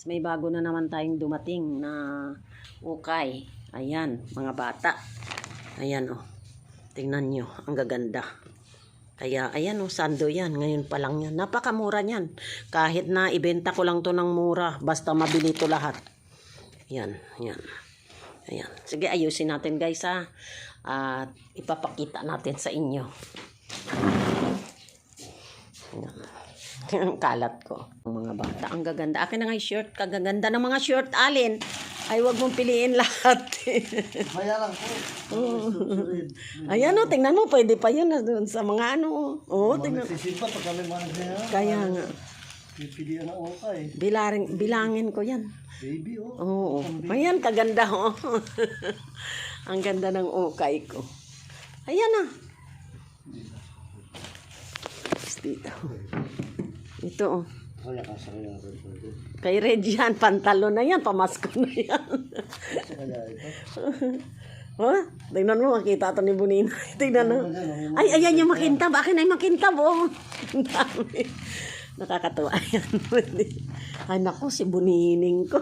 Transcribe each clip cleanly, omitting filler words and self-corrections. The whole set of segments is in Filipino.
May bago na naman tayong dumating na ukay. Ayan, mga bata. Ayan oh. Tingnan nyo, ang gaganda. Kaya ayan oh, sando yan. Ngayon pa lang yan. Napakamura niyan. Kahit na ibenta ko lang to ng mura, basta mabili to lahat. Yan, yan. Ayan. Sige, ayusin natin guys ha. At ipapakita natin sa inyo. Ayan. Ang kalat ko. Ang mga bata. Ang gaganda. Akin na nga yung shirt. Kagaganda ng mga shirt. Alin? Ay, wag mong piliin lahat. Maya lang po. Ayan o, tingnan mo. Pwede pa yun doon sa mga ano. Oo, tingnan. Magsisimpa pag kami managaya. Kaya nga. Pipilian ng ukay. Bilangin ko yan. Baby oh. Oo. Ayan, kaganda oh. Ang ganda ng ukay ko. Ayan ah. Dito. Ito oh. Kaya ka sa kaya. Kay Red yan, pantalon na yan, pamasko na yan. Kaya ito. Oh, tingnan mo, makita ito ni Bunina. Tingnan mo. Ay, ayan yung makintab. Akin ay makintab, oh. Ang dami. Nakakatuwa yan. Ay, naku, si Bunining ko.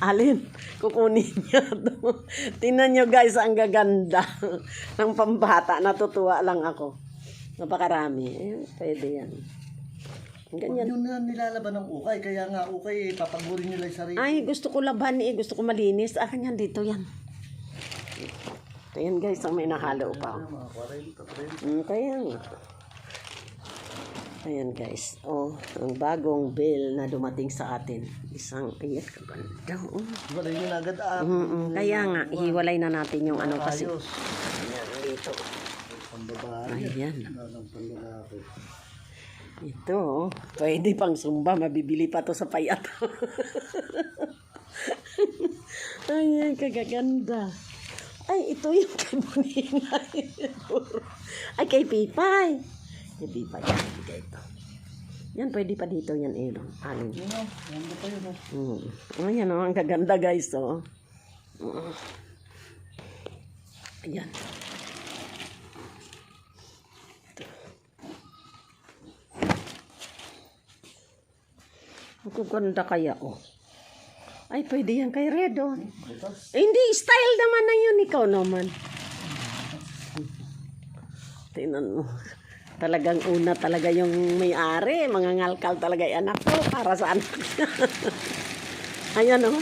Alin, kukunin niya ito. Tingnan nyo guys, ang gaganda. Ng pambata, natutuwa lang ako. Napakarami. Eh, pwede yan. Ganyan. Yun na nilalaban ng ukay. Kaya nga ukay, papagurin nila yung sarili. Ay, gusto ko laban eh. Gusto ko malinis. Akin yan, dito yan. Ito yan guys, ang may nahalo pa. Mga 40. Kaya nga. Ayan guys. Oh, ang bagong bill na dumating sa atin. Isang, ayan, kaganda. Oh. Wala yun agad Kaya nga, hiwalay na natin yung ano kasi. ayos. Ayan, dito. Pambabae. Ayan. Ng pambabae. Ito, oh. Pwede pang sumba. Mabibili pa to sa payat. Ayan, kagaganda. Ay, ito yung kay Bunina. Ay, kay Pipay. Kay Pipay. Yan, bigay ito. Yan, pwede pa dito yan, eh. Alin. Yun o, ganda pa yun o. Ayan, oh, ang gaganda guys, oh. Ayan. Ang ganda kaya, oh. Ay, pwede yan kay Red, oh. Eh, hindi, style naman na yun. Ikaw naman. Tingnan mo. Talagang una talaga yung may-ari. Mga ngalkal talaga yung anak ko. Para sa anak niya. Ayan, oh.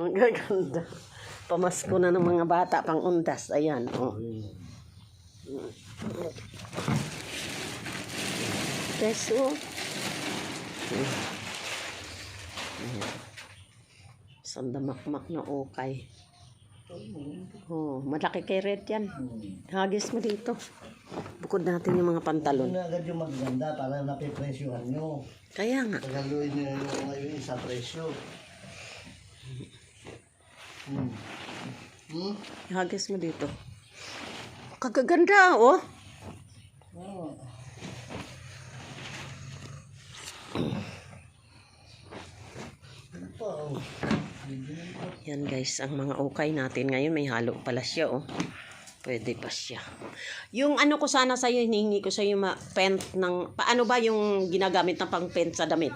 Ang gaganda. Pamasko na ng mga bata pang undas. Ayan, oh. Peso. Sandamakmak na ukay. Oh, malaki kay Red yan. Hagis mo dito. Bukod natin yung mga pantalon. Yun na agad yung maganda para napipresyohan nyo. Kaya nga. Tagaluin nyo yung ngayon isa presyo. Hagis mo dito. Kagaganda, oh. Oh. Yan guys, ang mga ukay natin ngayon may halo pala siya, oh. Pwede pa siya. Yung ano ko sana sa'yo, hinihingi ko sa'yo paint ng, paano ba yung ginagamit na pang paint sa damit?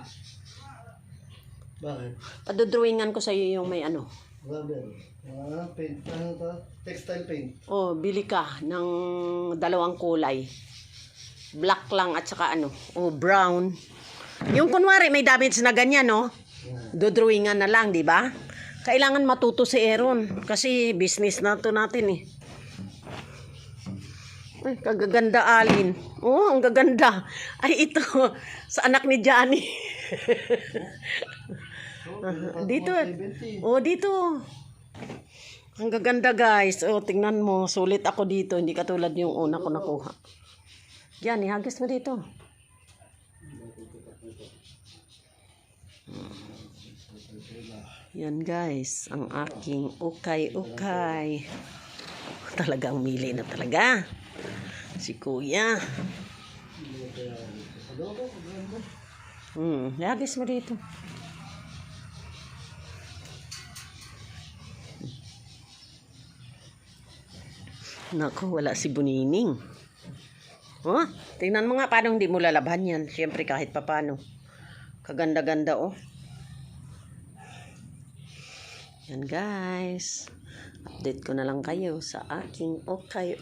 Bakit? Padodrawingan ko sa'yo yung may ano. Rubber. Paint. Ano to? Textile paint. Oh, bili ka ng dalawang kulay. Black lang at saka ano, oh, brown. Yung kunwari may damage na ganyan, no? Dodrawingan na lang, di ba? Kailangan matuto si Aaron kasi business na to natin eh. Ay, kagaganda Alin. Oh, ang gaganda. Ay, ito sa anak ni Johnny. Dito. Oh, dito. Ang gaganda guys. Oh, tingnan mo. Sulit ako dito. Hindi katulad yung una ko nakuha. Yan, ihagis mo dito. Yan guys, ang aking ukay-ukay. Talagang mili na talaga. Si Kuya. Ihagis mo dito. Naku, wala si Bunining. Oh, tingnan mo nga paano hindi mo lalabhan yan. Siyempre kahit papano. Kaganda-ganda oh. Yan guys. Update ko na lang kayo sa aking okay.